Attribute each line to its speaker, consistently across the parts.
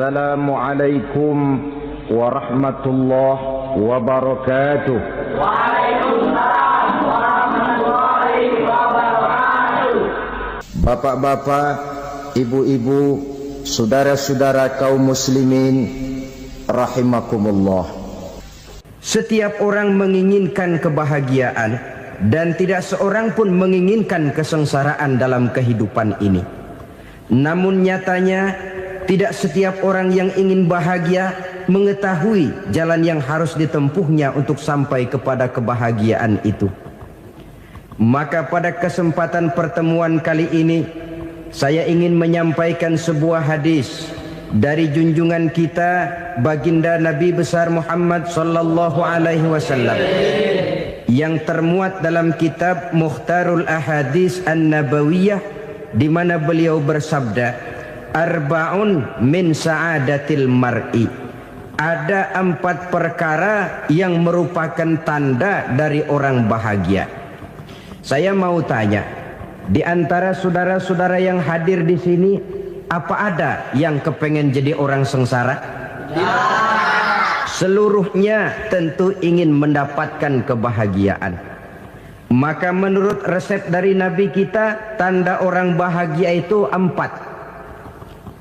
Speaker 1: Assalamualaikum warahmatullahi wabarakatuh.
Speaker 2: Waalaikumsalam warahmatullahi wabarakatuh.
Speaker 1: Bapak-bapak, ibu-ibu, saudara-saudara kaum muslimin rahimakumullah.
Speaker 3: Setiap orang menginginkan kebahagiaan dan tidak seorang pun menginginkan kesengsaraan dalam kehidupan ini. Namun nyatanya tidak setiap orang yang ingin bahagia mengetahui jalan yang harus ditempuhnya untuk sampai kepada kebahagiaan itu. Maka pada kesempatan pertemuan kali ini saya ingin menyampaikan sebuah hadis dari junjungan kita baginda Nabi besar Muhammad sallallahu alaihi wasallam yang termuat dalam kitab Mukhtarul Ahadits An-Nabawiyah, di mana beliau bersabda, arba'un min sa'adatil mar'i. Ada 4 perkara yang merupakan tanda dari orang bahagia. Saya mau tanya, di antara saudara-saudara yang hadir di sini, apa ada yang kepengen jadi orang sengsara? Ya. Seluruhnya tentu ingin mendapatkan kebahagiaan. Maka menurut resep dari Nabi kita, tanda orang bahagia itu 4.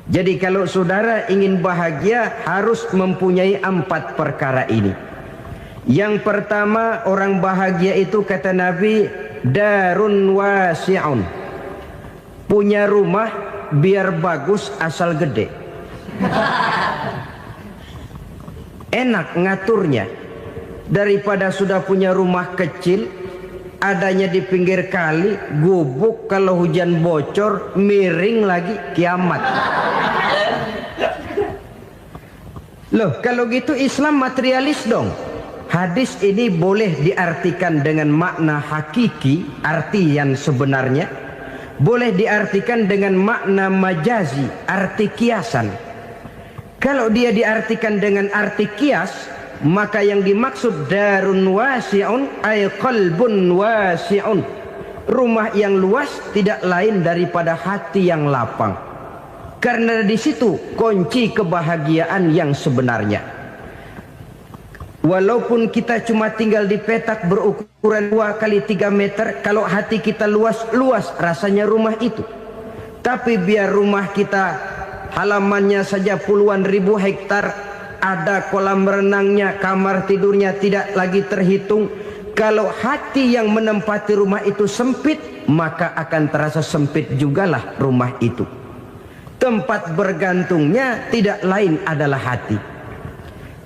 Speaker 3: Jadi kalau saudara ingin bahagia harus mempunyai 4 perkara ini. Yang pertama, orang bahagia itu kata Nabi, darun wasi'un. Punya rumah biar bagus asal gede. Enak ngaturnya. Daripada sudah punya rumah kecil, adanya di pinggir kali, gubuk, kalau hujan bocor, miring lagi, kiamat. Loh, kalau gitu Islam materialis dong. Hadis ini boleh diartikan dengan makna hakiki, arti yang sebenarnya. Boleh diartikan dengan makna majazi, arti kiasan. Kalau dia diartikan dengan arti kias, maka yang dimaksud darun wasi'un ay qalbun wasi'un. Rumah yang luas tidak lain daripada hati yang lapang. Karena di situ kunci kebahagiaan yang sebenarnya. Walaupun kita cuma tinggal di petak berukuran 2 kali 3 meter, kalau hati kita luas rasanya rumah itu. Tapi biar rumah kita halamannya saja puluhan ribu hektar, ada kolam renangnya, kamar tidurnya tidak lagi terhitung. Kalau hati yang menempati rumah itu sempit, maka akan terasa sempit jugalah rumah itu. Tempat bergantungnya tidak lain adalah hati.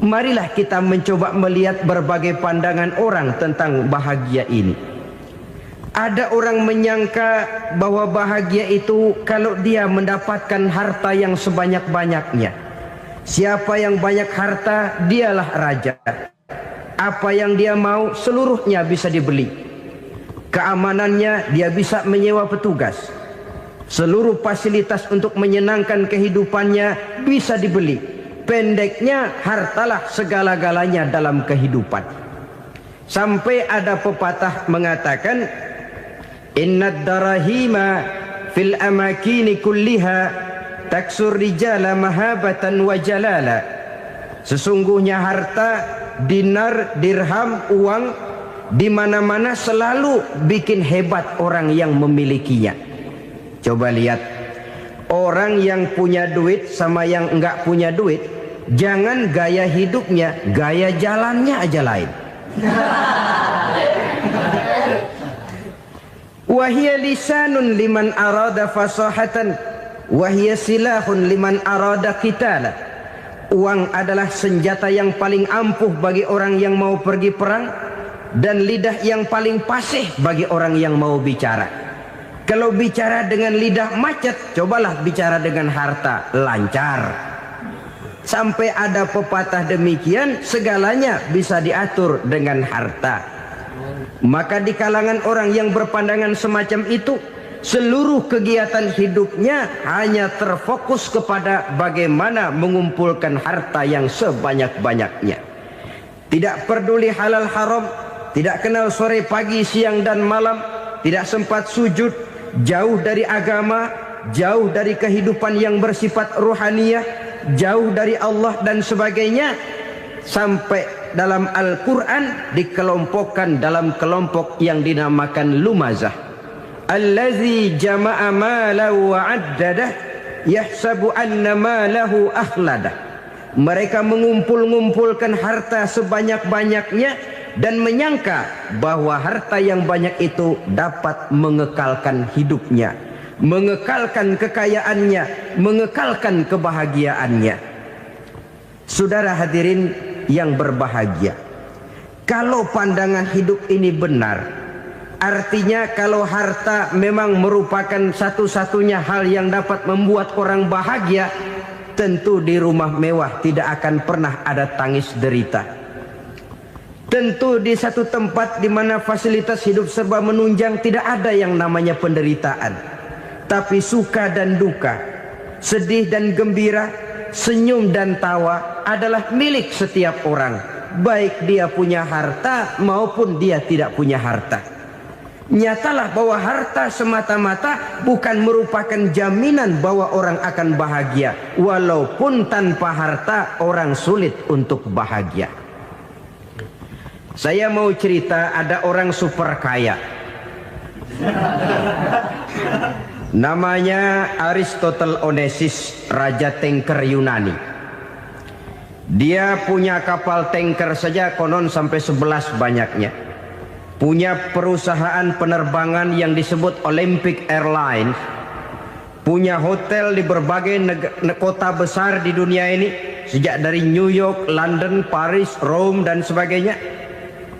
Speaker 3: Marilah kita mencoba melihat berbagai pandangan orang tentang bahagia ini. Ada orang menyangka bahwa bahagia itu kalau dia mendapatkan harta yang sebanyak-banyaknya. Siapa yang banyak harta, dialah raja. Apa yang dia mau, seluruhnya bisa dibeli. Keamanannya, dia bisa menyewa petugas. Seluruh fasilitas untuk menyenangkan kehidupannya bisa dibeli. Pendeknya, hartalah segala-galanya dalam kehidupan. Sampai ada pepatah mengatakan, innad darahima fil amakini kulliha taksur rijala mahabatan wa jalala. Sesungguhnya harta, dinar, dirham, uang di mana-mana selalu bikin hebat orang yang memilikinya. Coba lihat, orang yang punya duit sama yang enggak punya duit, jangan gaya hidupnya, gaya jalannya aja lain. Wahia lisanun liman arada fasahatan, wahia silahun liman arada qitala. Uang adalah senjata yang paling ampuh bagi orang yang mau pergi perang, dan lidah yang paling fasih bagi orang yang mau bicara. Kalau bicara dengan lidah macet, cobalah bicara dengan harta, lancar. Sampai ada pepatah demikian, segalanya bisa diatur dengan harta. Maka di kalangan orang yang berpandangan semacam itu, seluruh kegiatan hidupnya hanya terfokus kepada bagaimana mengumpulkan harta yang sebanyak-banyaknya. Tidak peduli halal haram, tidak kenal sore pagi siang dan malam, tidak sempat sujud, jauh dari agama, jauh dari kehidupan yang bersifat ruhaniyah, jauh dari Allah dan sebagainya, sampai dalam Al-Quran dikelompokkan dalam kelompok yang dinamakan lumazah. Allazi jama'a malahu wa'addadah yahsabu anna malahu akhladah. Mereka mengumpul-ngumpulkan harta sebanyak-banyaknya dan menyangka bahwa harta yang banyak itu dapat mengekalkan hidupnya, mengekalkan kekayaannya, mengekalkan kebahagiaannya. Saudara hadirin yang berbahagia, kalau pandangan hidup ini benar, artinya kalau harta memang merupakan satu-satunya hal yang dapat membuat orang bahagia, tentu di rumah mewah tidak akan pernah ada tangis derita. Tentu di satu tempat di mana fasilitas hidup serba menunjang tidak ada yang namanya penderitaan. Tapi suka dan duka, sedih dan gembira, senyum dan tawa adalah milik setiap orang, baik dia punya harta maupun dia tidak punya harta. Nyatalah bahwa harta semata-mata bukan merupakan jaminan bahwa orang akan bahagia, walaupun tanpa harta orang sulit untuk bahagia. Saya mau cerita, ada orang super kaya, namanya Aristotle Onesius, raja tanker Yunani. Dia punya kapal tanker saja konon sampai 11 banyaknya. Punya perusahaan penerbangan yang disebut Olympic Airlines. Punya hotel di berbagai kota besar di dunia ini, sejak dari New York, London, Paris, Rome dan sebagainya.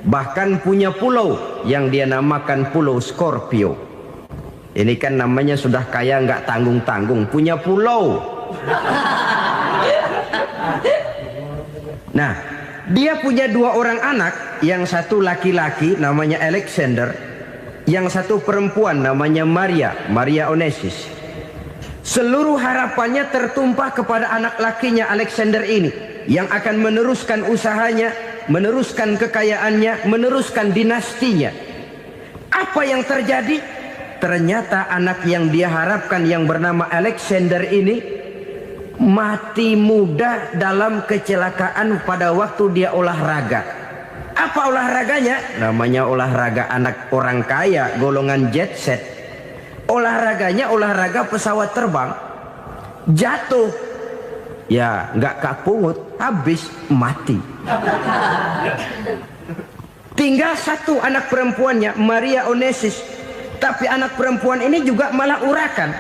Speaker 3: Bahkan punya pulau yang dia namakan Pulau Scorpio. Ini kan namanya sudah kaya nggak tanggung-tanggung, punya pulau. Nah, dia punya 2 orang anak, yang satu laki-laki namanya Alexander, yang satu perempuan namanya Maria Onesius. Seluruh harapannya tertumpah kepada anak lakinya Alexander ini, yang akan meneruskan usahanya, meneruskan kekayaannya, meneruskan dinastinya. Apa yang terjadi? Ternyata anak yang dia harapkan yang bernama Alexander ini mati muda dalam kecelakaan pada waktu dia olahraga. Apa olahraganya? Namanya olahraga anak orang kaya, golongan jet set. Olahraganya olahraga pesawat terbang. Jatuh, ya nggak kapungut, habis mati. Tinggal satu anak perempuannya, Maria Onesius. Tapi anak perempuan ini juga malah urakan.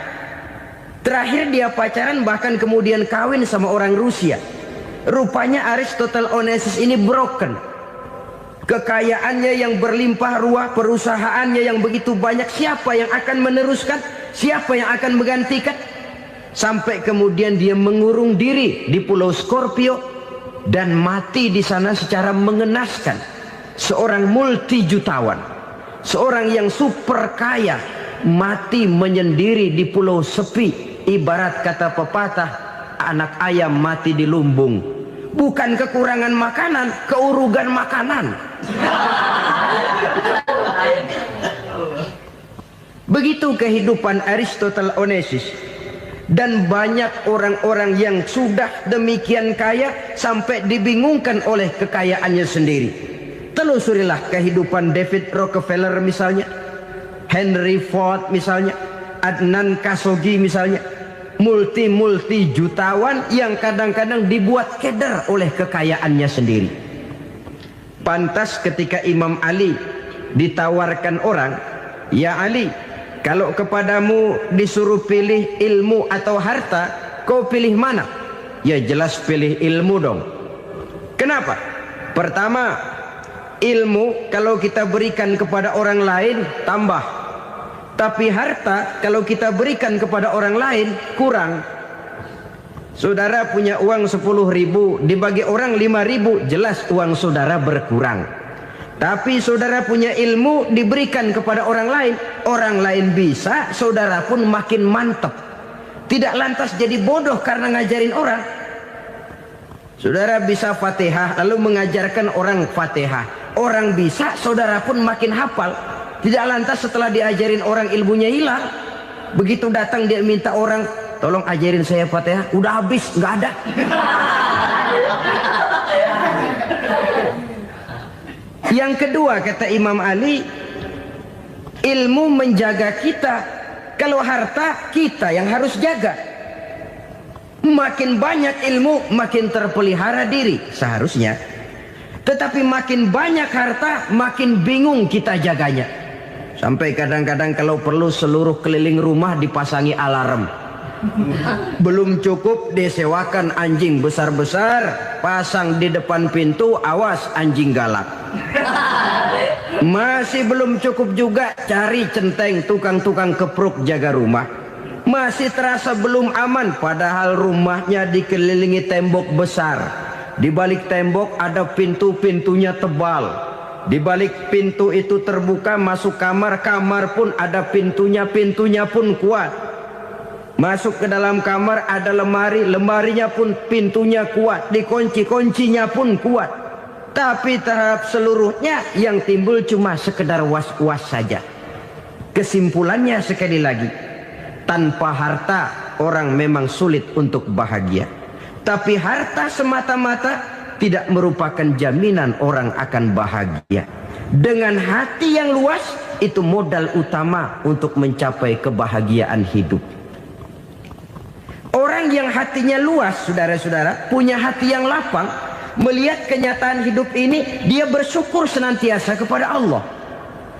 Speaker 3: Terakhir dia pacaran, bahkan kemudian kawin sama orang Rusia. Rupanya Aristotle Onesius ini broken. Kekayaannya yang berlimpah ruah, perusahaannya yang begitu banyak, siapa yang akan meneruskan? Siapa yang akan menggantikan? Sampai kemudian dia mengurung diri di Pulau Scorpio dan mati di sana secara mengenaskan. Seorang multi jutawan, seorang yang super kaya, mati menyendiri di pulau sepi. Ibarat kata pepatah, anak ayam mati di lumbung. Bukan kekurangan makanan, keurugan makanan. Begitu kehidupan Aristotle Onesius. Dan banyak orang-orang yang sudah demikian kaya sampai dibingungkan oleh kekayaannya sendiri. Telusurilah kehidupan David Rockefeller misalnya, Henry Ford misalnya, Adnan Khashoggi misalnya. Multi jutawan yang kadang-kadang dibuat keder oleh kekayaannya sendiri. Pantas ketika Imam Ali ditawarkan orang, "Ya Ali, kalau kepadamu disuruh pilih ilmu atau harta, kau pilih mana?" Ya jelas pilih ilmu dong. Kenapa? Pertama, ilmu kalau kita berikan kepada orang lain tambah. Tapi harta kalau kita berikan kepada orang lain kurang. Saudara punya uang 10.000, dibagi orang 5.000, jelas uang saudara berkurang. Tapi saudara punya ilmu diberikan kepada orang lain bisa, saudara pun makin mantap. Tidak lantas jadi bodoh karena ngajarin orang. Saudara bisa Fatihah lalu mengajarkan orang Fatihah. Orang bisa, saudara pun makin hafal. Tidak lantas setelah diajarin orang ilmunya hilang. Begitu datang dia minta orang tolong ajarin saya Fatihah. Udah habis, nggak ada. Yang kedua kata Imam Ali, ilmu menjaga kita. Kalau harta kita yang harus jaga. Makin banyak ilmu makin terpelihara diri seharusnya. Tetapi makin banyak harta makin bingung kita jaganya. Sampai kadang-kadang kalau perlu seluruh keliling rumah dipasangi alarm. Belum cukup disewakan anjing besar-besar, pasang di depan pintu, awas anjing galak. Masih belum cukup juga, cari centeng tukang-tukang kepruk jaga rumah. Masih terasa belum aman, padahal rumahnya dikelilingi tembok besar. Di balik tembok ada pintu-pintunya tebal. Di balik pintu itu terbuka masuk kamar, kamar pun ada pintunya, pintunya pun kuat. Masuk ke dalam kamar ada lemari, lemarinya pun pintunya kuat, dikunci, kuncinya pun kuat. Tapi terhadap seluruhnya yang timbul cuma sekedar was-was saja. Kesimpulannya sekali lagi, tanpa harta orang memang sulit untuk bahagia. Tapi harta semata-mata tidak merupakan jaminan orang akan bahagia. Dengan hati yang luas, itu modal utama untuk mencapai kebahagiaan hidup. Orang yang hatinya luas, saudara-saudara, punya hati yang lapang, melihat kenyataan hidup ini, dia bersyukur senantiasa kepada Allah.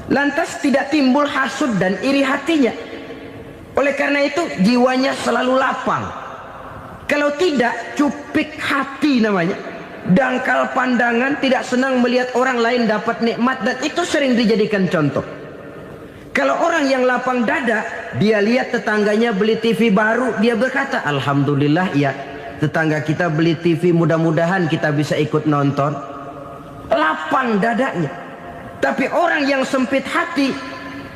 Speaker 3: Lantas tidak timbul hasud dan iri hatinya. Oleh karena itu jiwanya selalu lapang. Kalau tidak, cupik hati namanya. Dangkal pandangan, tidak senang melihat orang lain dapat nikmat, dan itu sering dijadikan contoh. Kalau orang yang lapang dada, dia lihat tetangganya beli TV baru, dia berkata, alhamdulillah ya, tetangga kita beli TV, mudah-mudahan kita bisa ikut nonton. Lapang dadanya. Tapi orang yang sempit hati,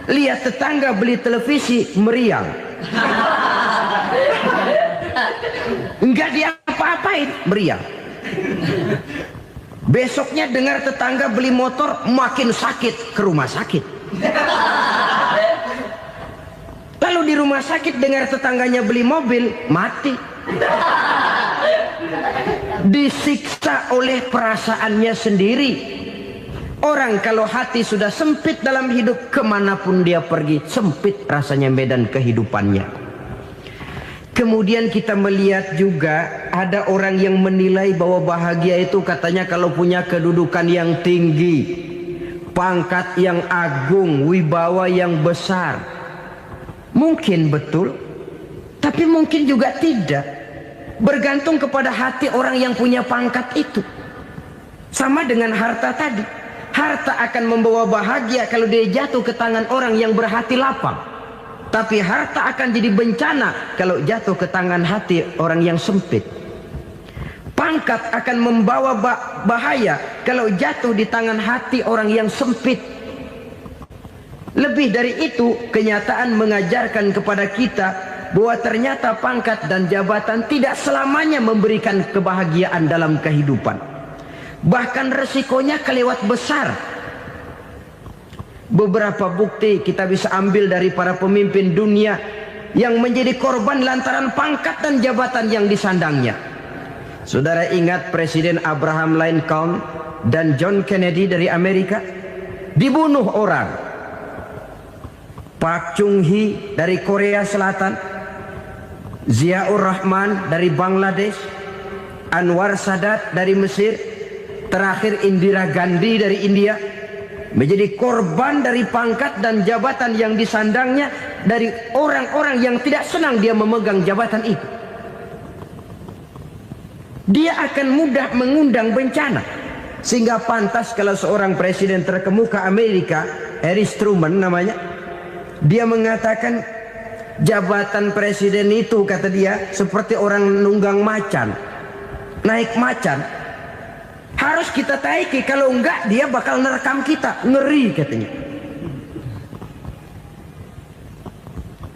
Speaker 3: lihat tetangga beli televisi, meriang. Enggak diapa-apain, meriang. Besoknya dengar tetangga beli motor, makin sakit, ke rumah sakit. Lalu di rumah sakit dengar tetangganya beli mobil, mati. Disiksa oleh perasaannya sendiri. Orang kalau hati sudah sempit dalam hidup, kemanapun dia pergi, sempit rasanya medan kehidupannya. Kemudian kita melihat juga ada orang yang menilai bahwa bahagia itu katanya kalau punya kedudukan yang tinggi, pangkat yang agung, wibawa yang besar. Mungkin betul, tapi mungkin juga tidak. Bergantung kepada hati orang yang punya pangkat itu. Sama dengan harta tadi. Harta akan membawa bahagia kalau dia jatuh ke tangan orang yang berhati lapang. Tapi harta akan jadi bencana kalau jatuh ke tangan hati orang yang sempit. Pangkat akan membawa bahaya kalau jatuh di tangan hati orang yang sempit. Lebih dari itu, kenyataan mengajarkan kepada kita bahwa ternyata pangkat dan jabatan tidak selamanya memberikan kebahagiaan dalam kehidupan. Bahkan resikonya kelewat besar. Beberapa bukti kita bisa ambil dari para pemimpin dunia yang menjadi korban lantaran pangkat dan jabatan yang disandangnya. Saudara ingat Presiden Abraham Lincoln dan John Kennedy dari Amerika? Dibunuh orang. Park Chung-hee dari Korea Selatan, Ziaur Rahman dari Bangladesh, Anwar Sadat dari Mesir, terakhir Indira Gandhi dari India, menjadi korban dari pangkat dan jabatan yang disandangnya dari orang-orang yang tidak senang dia memegang jabatan itu. Dia akan mudah mengundang bencana. Sehingga pantas kalau seorang presiden terkemuka Amerika, Harry Truman namanya, dia mengatakan jabatan presiden itu, kata dia, seperti orang nunggang macan, naik macan. Harus kita taiki, kalau enggak dia bakal nerekam kita, ngeri katanya.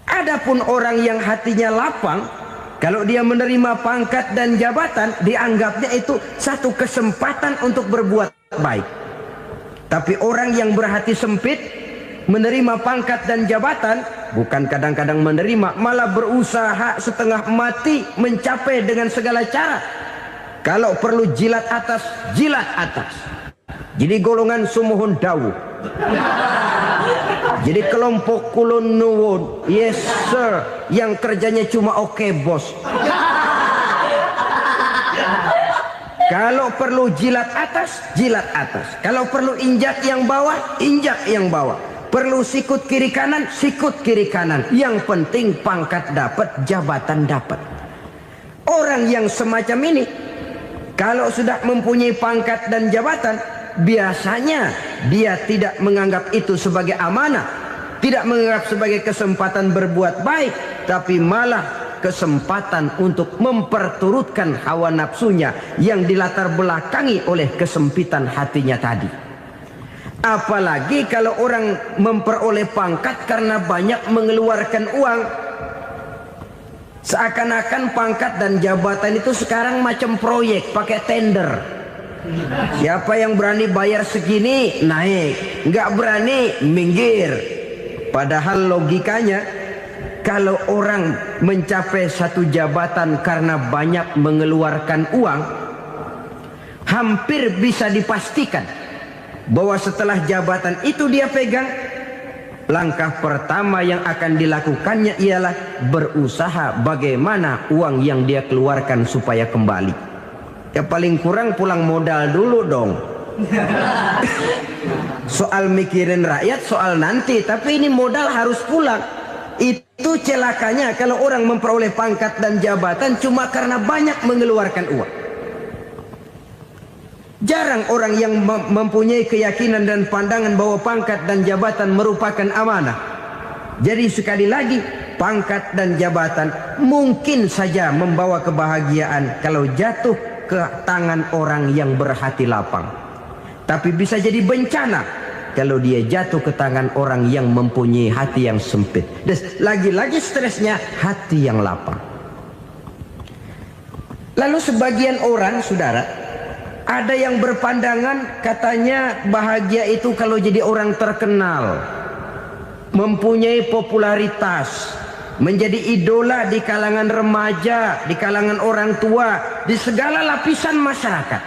Speaker 3: Adapun orang yang hatinya lapang, kalau dia menerima pangkat dan jabatan, dianggapnya itu satu kesempatan untuk berbuat baik. Tapi orang yang berhati sempit, menerima pangkat dan jabatan, bukan kadang-kadang menerima, malah berusaha setengah mati mencapai dengan segala cara. Kalau perlu jilat atas, jilat atas. Jadi golongan sumuhun dawu. Jadi kelompok kulon nuwun, yes sir, yang kerjanya cuma oke bos. Kalau perlu jilat atas, jilat atas. Kalau perlu injak yang bawah, injak yang bawah. Perlu sikut kiri kanan, sikut kiri kanan. Yang penting pangkat dapat, jabatan dapat. Orang yang semacam ini, kalau sudah mempunyai pangkat dan jabatan, biasanya dia tidak menganggap itu sebagai amanah, tidak menganggap sebagai kesempatan berbuat baik, tapi malah kesempatan untuk memperturutkan hawa nafsunya yang dilatar belakangi oleh kesempitan hatinya tadi. Apalagi kalau orang memperoleh pangkat karena banyak mengeluarkan uang. Seakan-akan pangkat dan jabatan itu sekarang macam proyek, pakai tender. Siapa yang berani bayar segini naik, nggak berani minggir. Padahal logikanya, kalau orang mencapai satu jabatan karena banyak mengeluarkan uang, hampir bisa dipastikan bahwa setelah jabatan itu dia pegang, langkah pertama yang akan dilakukannya ialah berusaha bagaimana uang yang dia keluarkan supaya kembali. Ya paling kurang pulang modal dulu dong. Soal mikirin rakyat soal nanti, tapi ini modal harus pulang. Itu celakanya kalau orang memperoleh pangkat dan jabatan cuma karena banyak mengeluarkan uang. Jarang orang yang mempunyai keyakinan dan pandangan bahwa pangkat dan jabatan merupakan amanah. Jadi sekali lagi, pangkat dan jabatan mungkin saja membawa kebahagiaan kalau jatuh ke tangan orang yang berhati lapang. Tapi bisa jadi bencana kalau dia jatuh ke tangan orang yang mempunyai hati yang sempit. Dan lagi-lagi stresnya hati yang lapang. Lalu sebagian orang, saudara, ada yang berpandangan katanya bahagia itu kalau jadi orang terkenal, mempunyai popularitas, menjadi idola di kalangan remaja, di kalangan orang tua, di segala lapisan masyarakat.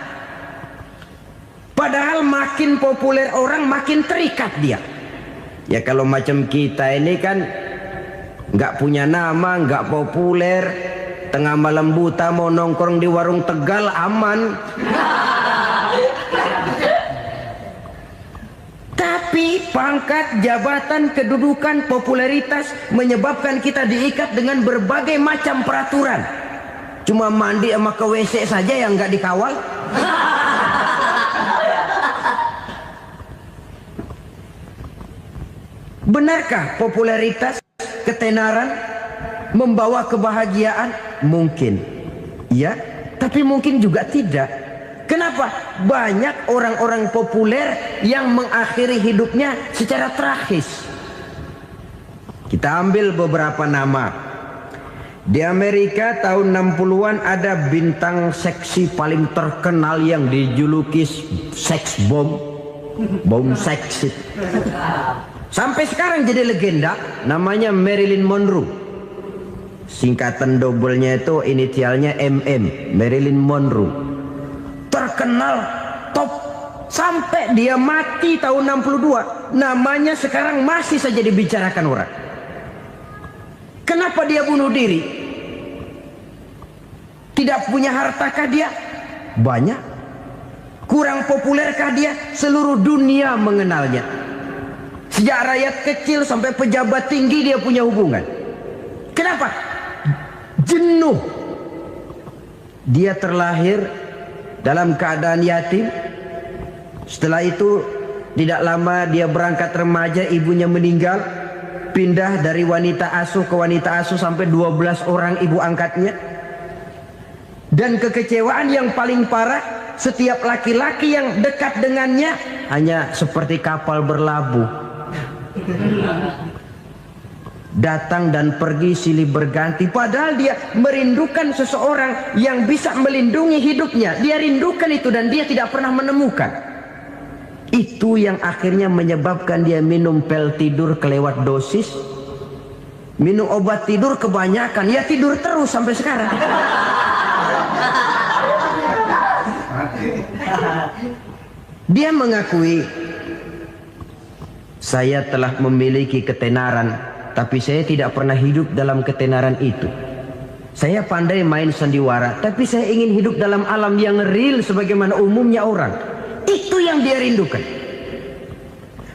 Speaker 3: Padahal makin populer orang makin terikat dia. Ya kalau macam kita ini kan nggak punya nama, nggak populer, tengah malam buta mau nongkrong di warung Tegal aman. Tapi pangkat, jabatan, kedudukan, popularitas menyebabkan kita diikat dengan berbagai macam peraturan. Cuma mandi sama ke WC saja yang nggak dikawal. Benarkah popularitas, ketenaran membawa kebahagiaan? Mungkin. Ya, tapi mungkin juga tidak. Kenapa? Banyak orang-orang populer yang mengakhiri hidupnya secara tragis. Kita ambil beberapa nama. Di Amerika tahun 60-an ada bintang seksi paling terkenal yang dijuluki sex bomb. Bom seksi. Sampai sekarang jadi legenda, namanya Marilyn Monroe. Singkatan double-nya itu inisialnya MM, Marilyn Monroe. Terkenal top sampai dia mati tahun 62, namanya sekarang masih saja dibicarakan orang. Kenapa dia bunuh diri? Tidak punya hartakah dia? Banyak. Kurang populerkah dia? Seluruh dunia mengenalnya. Sejak rakyat kecil sampai pejabat tinggi dia punya hubungan. Kenapa? Jenuh. Dia terlahir dalam keadaan yatim. Setelah itu tidak lama dia berangkat remaja, ibunya meninggal. Pindah dari wanita asuh ke wanita asuh sampai 12 orang ibu angkatnya. Dan kekecewaan yang paling parah, setiap laki-laki yang dekat dengannya hanya seperti kapal berlabuh. Datang dan pergi silih berganti. Padahal dia merindukan seseorang yang bisa melindungi hidupnya. Dia rindukan itu dan dia tidak pernah menemukan. Itu yang akhirnya menyebabkan dia minum pil tidur kelewat dosis, minum obat tidur kebanyakan, ya tidur terus sampai sekarang. Dia mengakui, saya telah memiliki ketenaran, tapi saya tidak pernah hidup dalam ketenaran itu. Saya pandai main sandiwara, tapi saya ingin hidup dalam alam yang real sebagaimana umumnya orang. Itu yang dia rindukan.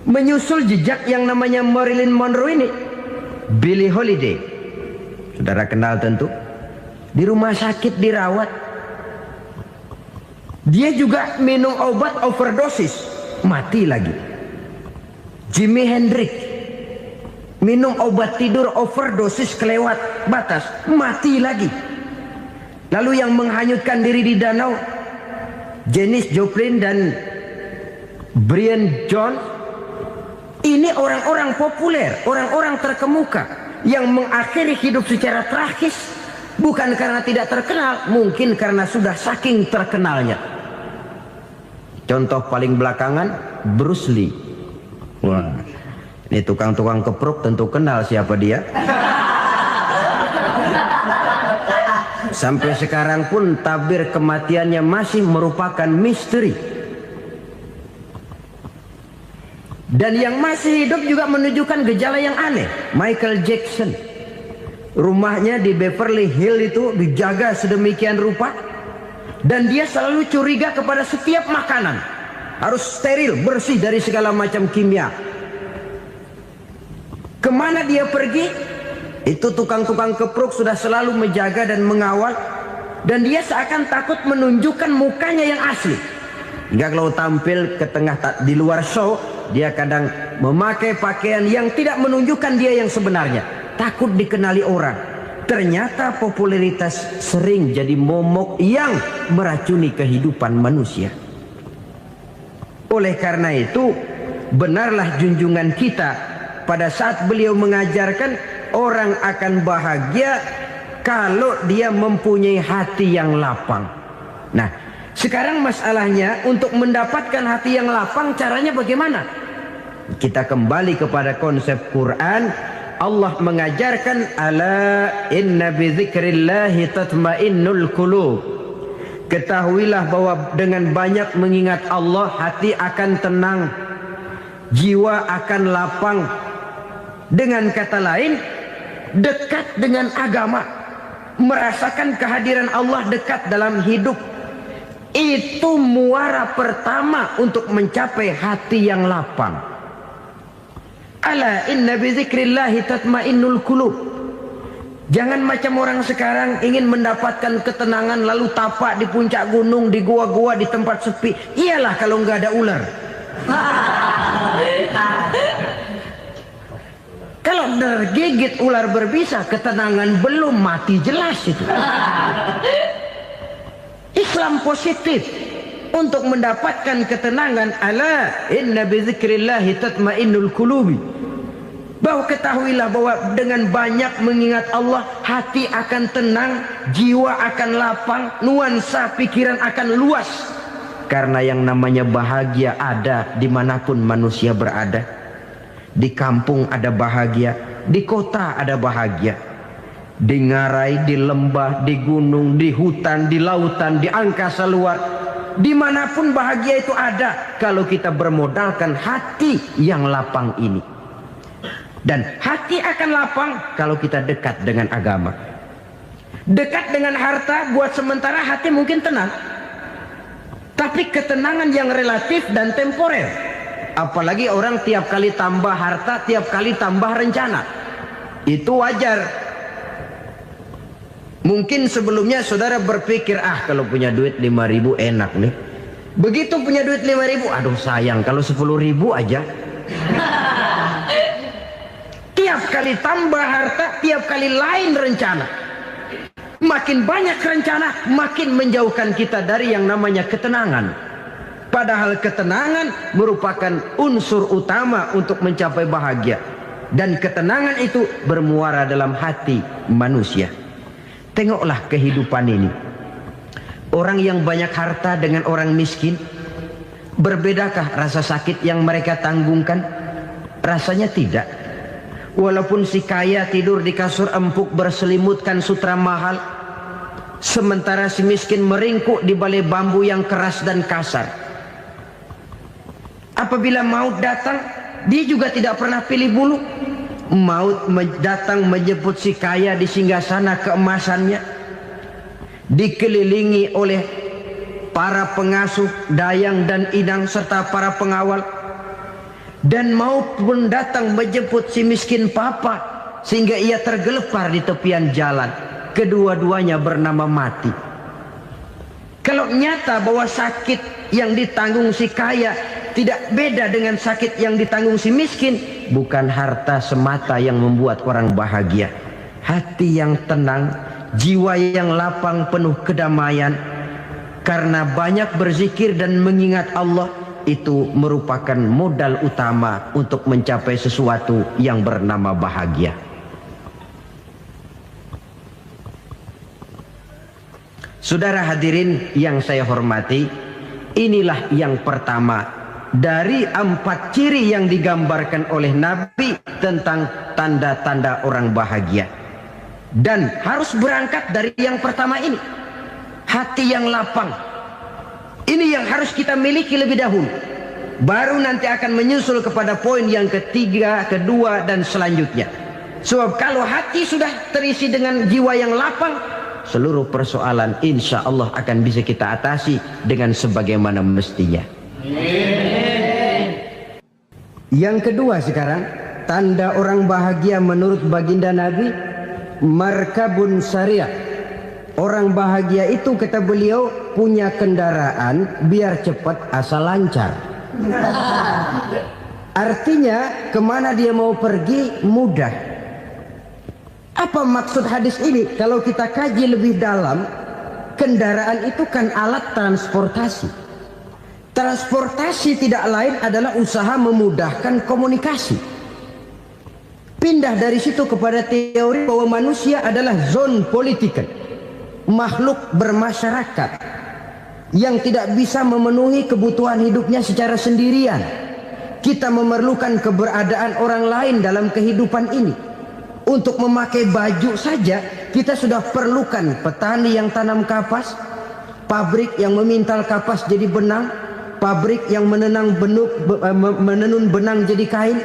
Speaker 3: Menyusul jejak yang namanya Marilyn Monroe ini, Billie Holiday, saudara kenal tentu, di rumah sakit dirawat. Dia juga minum obat overdosis, mati lagi. Jimi Hendrix minum obat tidur overdosis kelewat batas, mati lagi. Lalu yang menghanyutkan diri di danau, Janis Joplin dan Brian Jones. Ini orang-orang populer, orang-orang terkemuka yang mengakhiri hidup secara tragis, bukan karena tidak terkenal, mungkin karena sudah saking terkenalnya. Contoh paling belakangan, Bruce Lee. Wah, ini tukang-tukang kepruk tentu kenal siapa dia. Sampai sekarang pun tabir kematiannya masih merupakan misteri. Dan yang masih hidup juga menunjukkan gejala yang aneh. Michael Jackson, rumahnya di Beverly Hills itu dijaga sedemikian rupa, dan dia selalu curiga kepada setiap makanan harus steril, bersih dari segala macam kimia. Kemana dia pergi, itu tukang-tukang kepruk sudah selalu menjaga dan mengawal, dan dia seakan takut menunjukkan mukanya yang asli. Hingga kalau tampil ke tengah di luar show, dia kadang memakai pakaian yang tidak menunjukkan dia yang sebenarnya, takut dikenali orang. Ternyata popularitas sering jadi momok yang meracuni kehidupan manusia. Oleh karena itu, benarlah junjungan kita pada saat beliau mengajarkan orang akan bahagia kalau dia mempunyai hati yang lapang. Nah, sekarang masalahnya untuk mendapatkan hati yang lapang, caranya bagaimana? Kita kembali kepada konsep Quran. Allah mengajarkan, ala inna bi dzikrillahi tatmainnul qulub. Ketahuilah bahwa dengan banyak mengingat Allah, hati akan tenang, jiwa akan lapang. Dengan kata lain, dekat dengan agama, merasakan kehadiran Allah dekat dalam hidup, itu muara pertama untuk mencapai hati yang lapang. Ala inna bi dzikrillahi tatmainnul qulub. Jangan macam orang sekarang ingin mendapatkan ketenangan lalu tapak di puncak gunung, di gua-gua, di tempat sepi. Iyalah kalau nggak ada ular. Kalau tergigit ular berbisa, ketenangan belum, mati jelas itu. Islam positif untuk mendapatkan ketenangan. Ala inna bi dzikrillahi tatmainnul qulubi. Bahwa ketahuilah bahwa dengan banyak mengingat Allah, hati akan tenang, jiwa akan lapang, nuansa pikiran akan luas. Karena yang namanya bahagia ada dimanapun manusia berada. Di kampung ada bahagia, di kota ada bahagia, di ngarai, di lembah, di gunung, di hutan, di lautan, di angkasa luar, dimanapun bahagia itu ada kalau kita bermodalkan hati yang lapang ini. Dan hati akan lapang kalau kita dekat dengan agama. Dekat dengan harta buat sementara hati mungkin tenang, tapi ketenangan yang relatif dan temporer. Apalagi orang tiap kali tambah harta, tiap kali tambah rencana. Itu wajar. Mungkin sebelumnya saudara berpikir, kalau punya duit 5.000 enak nih. Begitu punya duit 5.000, aduh sayang kalau 10.000 aja. Tiap kali tambah harta, tiap kali lain rencana. Makin banyak rencana, makin menjauhkan kita dari yang namanya ketenangan. Padahal ketenangan merupakan unsur utama untuk mencapai bahagia. Dan ketenangan itu bermuara dalam hati manusia. Tengoklah kehidupan ini. Orang yang banyak harta dengan orang miskin, Berbedakah rasa sakit yang mereka tanggungkan? Rasanya tidak. Walaupun si kaya tidur di kasur empuk berselimutkan sutra mahal, sementara si miskin meringkuk di balai bambu yang keras dan kasar. Apabila maut datang, dia juga tidak pernah pilih bulu. Maut datang menjemput si kaya di singgasana keemasannya, dikelilingi oleh para pengasuh, dayang dan inang serta para pengawal. Dan maut pun datang menjemput si miskin papa, sehingga ia tergelepar di tepian jalan. Kedua-duanya bernama mati. Kalau nyata bahwa sakit yang ditanggung si kaya tidak beda dengan sakit yang ditanggung si miskin, bukan harta semata yang membuat orang bahagia. Hati yang tenang, jiwa yang lapang penuh kedamaian, karena banyak berzikir dan mengingat Allah, itu merupakan modal utama untuk mencapai sesuatu yang bernama bahagia. Saudara hadirin yang saya hormati, inilah yang pertama dari 4 ciri yang digambarkan oleh Nabi tentang tanda-tanda orang bahagia. Dan harus berangkat dari yang pertama ini, hati yang lapang. Ini yang harus kita miliki lebih dahulu, baru nanti akan menyusul kepada poin yang ketiga, kedua dan selanjutnya. Sebab kalau hati sudah terisi dengan jiwa yang lapang, seluruh persoalan insya Allah akan bisa kita atasi dengan sebagaimana mestinya. Yang kedua sekarang, tanda orang bahagia menurut baginda Nabi, markabun syariah. Orang bahagia itu, kata beliau, punya kendaraan biar cepat asal lancar. Artinya kemana dia mau pergi mudah. Apa maksud hadis ini? Kalau kita kaji lebih dalam, kendaraan itu kan alat transportasi. Transportasi tidak lain adalah usaha memudahkan komunikasi. Pindah dari situ kepada teori bahwa manusia adalah zon political, makhluk bermasyarakat yang tidak bisa memenuhi kebutuhan hidupnya secara sendirian. Kita memerlukan keberadaan orang lain dalam kehidupan ini. Untuk memakai baju saja kita sudah perlukan petani yang tanam kapas, pabrik yang memintal kapas jadi benang, pabrik yang menenun benang jadi kain,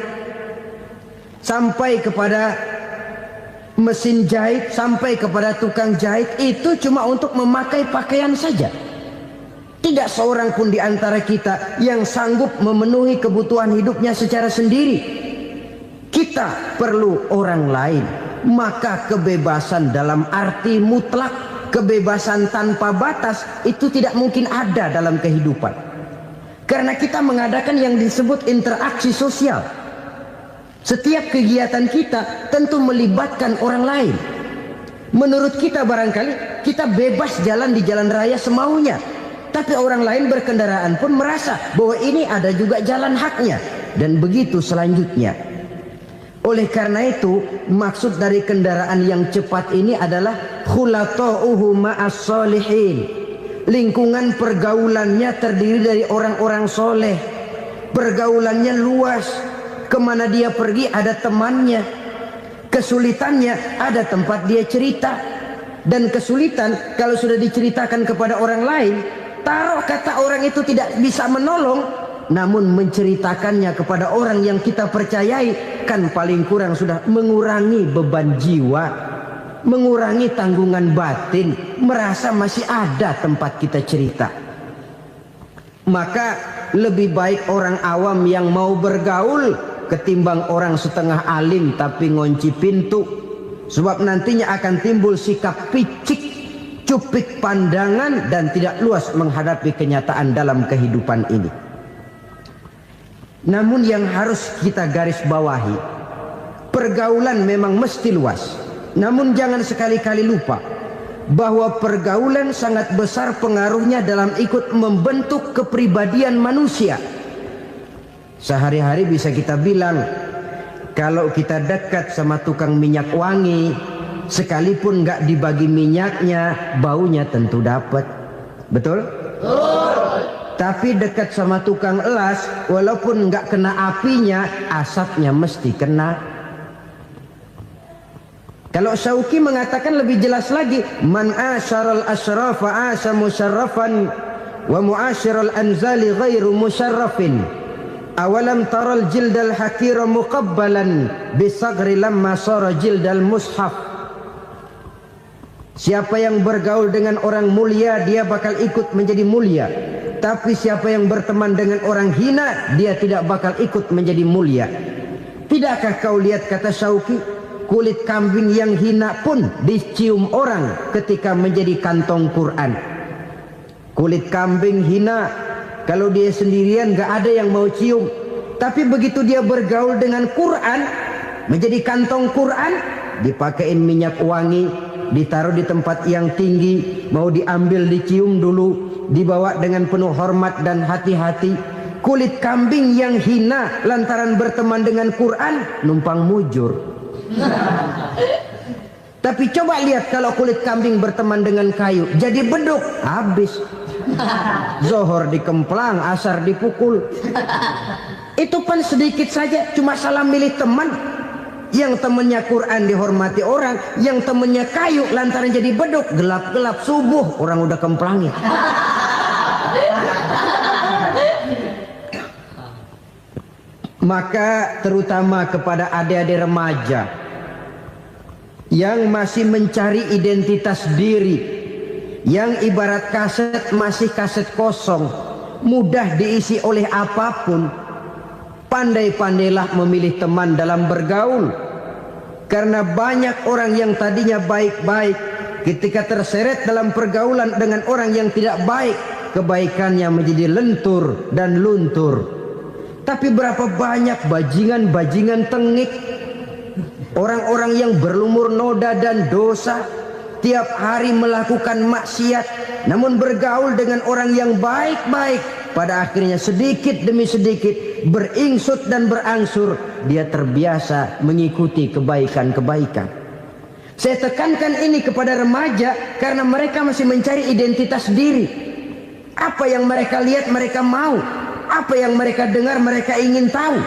Speaker 3: sampai kepada mesin jahit, sampai kepada tukang jahit. Itu cuma untuk memakai pakaian saja. Tidak seorang pun di antara kita yang sanggup memenuhi kebutuhan hidupnya secara sendiri. Kita perlu orang lain. Maka kebebasan dalam arti mutlak, kebebasan tanpa batas, itu tidak mungkin ada dalam kehidupan. Karena kita mengadakan yang disebut interaksi sosial. Setiap kegiatan kita tentu melibatkan orang lain. Menurut kita barangkali kita bebas jalan di jalan raya semaunya, tapi orang lain berkendaraan pun merasa bahwa ini ada juga jalan haknya, dan begitu selanjutnya. Oleh karena itu, maksud dari kendaraan yang cepat ini adalah khulata'uhu ma'as solihin. Lingkungan pergaulannya terdiri dari orang-orang soleh. Pergaulannya luas. Kemana dia pergi ada temannya. Kesulitannya ada tempat dia cerita. Dan kesulitan kalau sudah diceritakan kepada orang lain, taruh kata orang itu tidak bisa menolong, namun menceritakannya kepada orang yang kita percayai, kan paling kurang sudah mengurangi beban jiwa, mengurangi tanggungan batin, merasa masih ada tempat kita cerita. Maka lebih baik orang awam yang mau bergaul ketimbang orang setengah alim tapi ngunci pintu. Sebab nantinya akan timbul sikap picik, cupik pandangan, dan tidak luas menghadapi kenyataan dalam kehidupan ini. Namun yang harus kita garis bawahi, pergaulan memang mesti luas. Namun jangan sekali-kali lupa bahwa pergaulan sangat besar pengaruhnya dalam ikut membentuk kepribadian manusia. Sehari-hari bisa kita bilang, kalau kita dekat sama tukang minyak wangi, sekalipun nggak dibagi minyaknya, baunya tentu dapat. Betul? Betul. Tapi dekat sama tukang elas, walaupun nggak kena apinya, asapnya mesti kena. Kalau Syauqi mengatakan lebih jelas lagi, man asyaral asrafa asa musyarrafan wa muasyiral anzali ghairu musyarrafin. Awalam taral jildal hakira muqabbalan bisagri lamma sara jildal mushaf. Siapa yang bergaul dengan orang mulia, dia bakal ikut menjadi mulia. Tapi siapa yang berteman dengan orang hina, dia tidak bakal ikut menjadi mulia. Tidakkah kau lihat, kata Syauqi, kulit kambing yang hina pun dicium orang ketika menjadi kantong Quran. Kulit kambing hina, kalau dia sendirian gak ada yang mau cium. Tapi begitu dia bergaul dengan Quran, menjadi kantong Quran, dipakein minyak wangi, ditaruh di tempat yang tinggi, mau diambil dicium dulu, dibawa dengan penuh hormat dan hati-hati. Kulit kambing yang hina lantaran berteman dengan Quran, numpang mujur. Tapi coba lihat kalau kulit kambing berteman dengan kayu, jadi beduk, habis. Zohor dikemplang, asar dipukul. Itu pun sedikit saja, cuma salah milih teman. Yang temannya Quran dihormati orang, yang temannya kayu lantaran jadi beduk, gelap-gelap subuh orang udah kemplangin. Maka terutama kepada adik-adik remaja yang masih mencari identitas diri, yang ibarat kaset masih kaset kosong, mudah diisi oleh apapun, pandai-pandailah memilih teman dalam bergaul. Karena banyak orang yang tadinya baik-baik, ketika terseret dalam pergaulan dengan orang yang tidak baik, kebaikannya menjadi lentur dan luntur. Tapi berapa banyak bajingan-bajingan tengik, orang-orang yang berlumur noda dan dosa, tiap hari melakukan maksiat, namun bergaul dengan orang yang baik-baik, pada akhirnya sedikit demi sedikit beringsut dan berangsur dia terbiasa mengikuti kebaikan-kebaikan. Saya tekankan ini kepada remaja karena mereka masih mencari identitas diri. Apa yang mereka lihat mereka mau, apa yang mereka dengar mereka ingin tahu.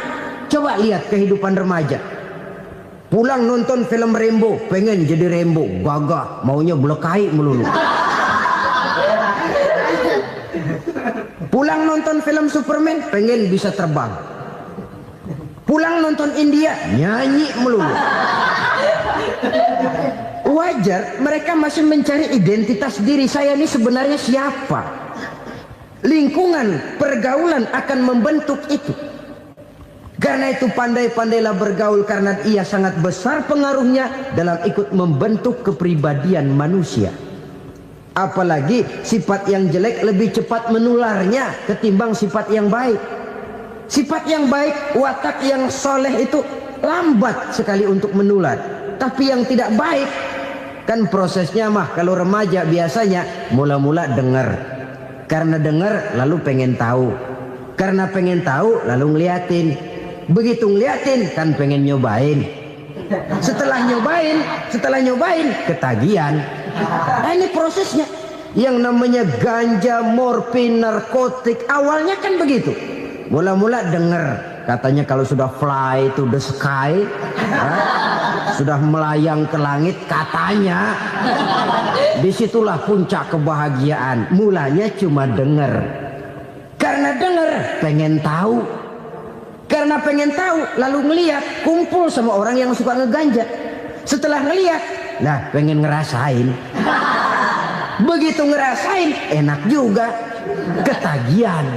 Speaker 3: Coba lihat kehidupan remaja. Pulang nonton film Rambo, pengen jadi Rambo, gagah, maunya belekai melulu. Pulang nonton film Superman, pengen bisa terbang. Pulang nonton India, nyanyi melulu. Wajar, mereka masih mencari identitas diri. Saya ini sebenarnya siapa? Lingkungan, pergaulan akan membentuk itu. Karena itu pandai-pandailah bergaul, karena ia sangat besar pengaruhnya dalam ikut membentuk kepribadian manusia. Apalagi sifat yang jelek lebih cepat menularnya ketimbang sifat yang baik. Sifat yang baik, watak yang soleh itu lambat sekali untuk menular. Tapi yang tidak baik, kan prosesnya mah kalau remaja biasanya mula-mula dengar. Karena dengar lalu pengen tahu. Karena pengen tahu lalu ngeliatin. Begitu ngeliatin kan pengen nyobain. Setelah nyobain ketagihan. Nah, ini prosesnya. Yang namanya ganja, morfin, narkotik, awalnya kan begitu. Mula-mula dengar, katanya kalau sudah fly to the sky, sudah melayang ke langit, katanya disitulah puncak kebahagiaan. Mulanya cuma dengar. Karena dengar pengen tahu. Karena pengen tahu lalu ngeliat, kumpul sama orang yang suka ngeganja. Setelah ngeliat, nah pengen ngerasain. Begitu ngerasain enak juga, ketagihan.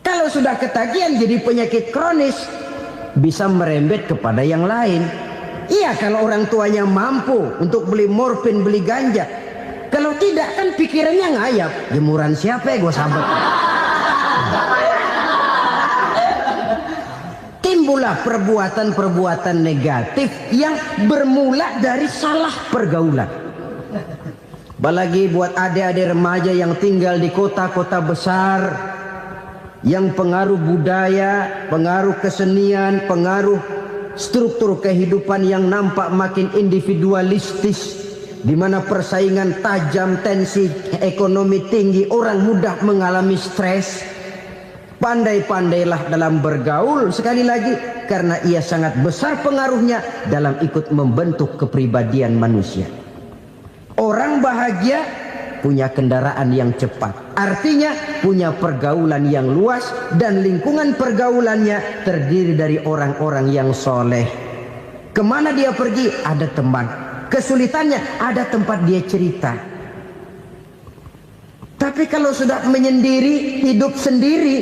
Speaker 3: Kalau sudah ketagihan jadi penyakit kronis, bisa merembet kepada yang lain. Iya, kalau orang tuanya mampu untuk beli morfin, beli ganja. Kalau tidak kan pikirannya ngayap, jemuran siapa ya gue sabet. Timbullah perbuatan-perbuatan negatif yang bermula dari salah pergaulan. Apalagi buat adik-adik remaja yang tinggal di kota-kota besar, yang pengaruh budaya, pengaruh kesenian, pengaruh struktur kehidupan yang nampak makin individualistis, di mana persaingan tajam, tensi ekonomi tinggi, orang mudah mengalami stres. Pandai-pandailah dalam bergaul, sekali lagi, karena ia sangat besar pengaruhnya dalam ikut membentuk kepribadian manusia. Orang bahagia punya kendaraan yang cepat, artinya punya pergaulan yang luas, dan lingkungan pergaulannya terdiri dari orang-orang yang soleh. Kemana dia pergi ada teman, kesulitannya ada tempat dia cerita. Tapi kalau sudah menyendiri, hidup sendiri,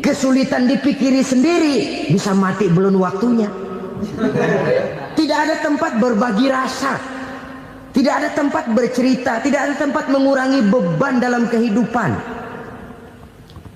Speaker 3: kesulitan dipikiri sendiri, bisa mati belum waktunya. Tidak ada tempat berbagi rasa, tidak ada tempat bercerita, tidak ada tempat mengurangi beban dalam kehidupan.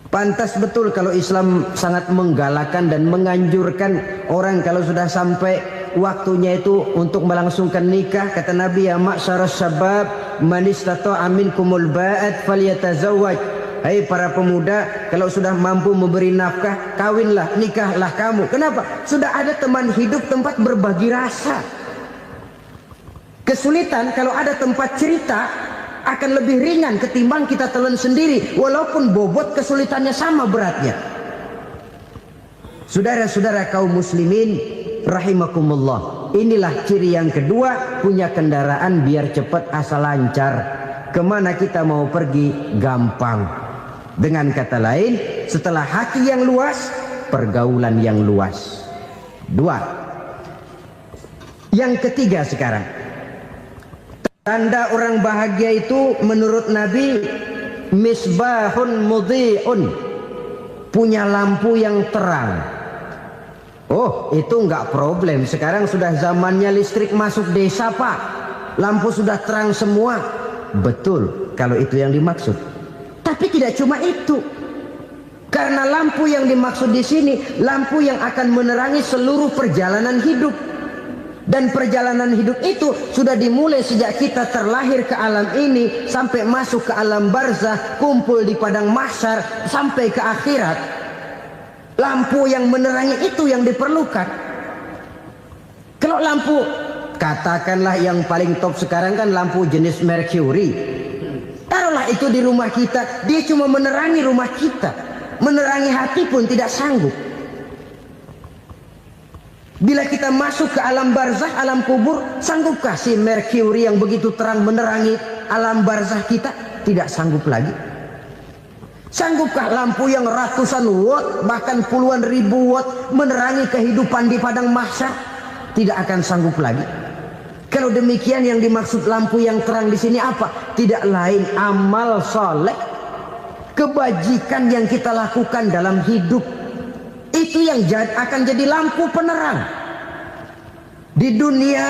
Speaker 3: Pantas betul kalau Islam sangat menggalakkan dan menganjurkan orang kalau sudah sampai waktunya itu untuk melangsungkan nikah. Kata Nabi, ya ma'syaras syabab man istata'a minkumul ba'at falyatazawwaj. Hai para pemuda, kalau sudah mampu memberi nafkah, kawinlah, nikahlah kamu. Kenapa? Sudah ada teman hidup, tempat berbagi rasa. Kesulitan kalau ada tempat cerita akan lebih ringan ketimbang kita telan sendiri, walaupun bobot kesulitannya sama beratnya. Saudara-saudara kaum muslimin rahimakumullah, inilah ciri yang kedua, punya kendaraan biar cepat asal lancar. Kemana kita mau pergi gampang. Dengan kata lain, setelah hati yang luas, pergaulan yang luas. Dua. Yang ketiga sekarang, tanda orang bahagia itu menurut Nabi, misbahun mudhi'un, punya lampu yang terang. Oh, itu enggak problem. Sekarang sudah zamannya listrik masuk desa, Pak. Lampu sudah terang semua. Betul, kalau itu yang dimaksud. Tapi tidak cuma itu. Karena lampu yang dimaksud di sini, lampu yang akan menerangi seluruh perjalanan hidup. Dan perjalanan hidup itu sudah dimulai sejak kita terlahir ke alam ini, sampai masuk ke alam barzah, kumpul di padang mahsyar, sampai ke akhirat. Lampu yang menerangi itu yang diperlukan. Kalau lampu, katakanlah yang paling top sekarang kan lampu jenis Mercury. Taruhlah itu di rumah kita, dia cuma menerangi rumah kita, menerangi hati pun tidak sanggup. Bila kita masuk ke alam barzah, alam kubur, sanggupkah si Mercury yang begitu terang menerangi alam barzah kita? Tidak sanggup lagi. Sanggupkah lampu yang ratusan watt, bahkan puluhan ribu watt menerangi kehidupan di padang mahsyar? Tidak akan sanggup lagi. Kalau demikian, yang dimaksud lampu yang terang di sini apa? Tidak lain amal soleh, kebajikan yang kita lakukan dalam hidup. Itu yang akan jadi lampu penerang. Di dunia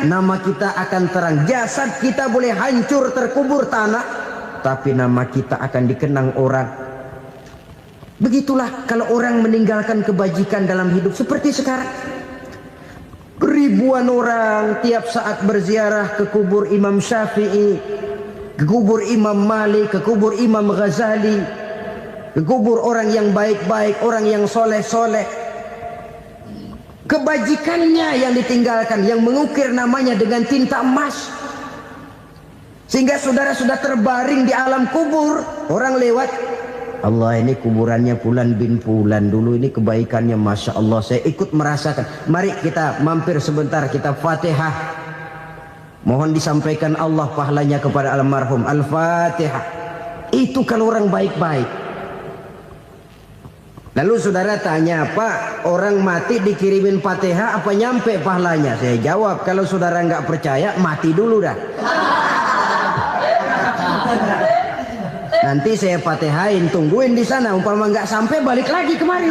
Speaker 3: nama kita akan terang. Jasad kita boleh hancur terkubur tanah, tapi nama kita akan dikenang orang. Begitulah kalau orang meninggalkan kebajikan dalam hidup seperti sekarang. Ribuan orang tiap saat berziarah ke kubur Imam Syafi'i, ke kubur Imam Malik, ke kubur Imam Ghazali, ke kubur orang yang baik-baik, orang yang soleh-soleh. Kebajikannya yang ditinggalkan, yang mengukir namanya dengan tinta emas. Sehingga saudara sudah terbaring di alam kubur, orang lewat, Allah, ini kuburannya Fulan bin Fulan, dulu ini kebaikannya Masya Allah, saya ikut merasakan. Mari kita mampir sebentar, kita Fatihah. Mohon disampaikan Allah pahalanya kepada almarhum. Al-Fatihah. Itu kalau orang baik-baik. Lalu saudara tanya, Pak, orang mati dikirimin Fatihah apa nyampe pahalanya? Saya jawab, kalau saudara nggak percaya, mati dulu dah. Nanti saya Fatihain, tungguin di sana. Umpama nggak sampai, balik lagi kemari.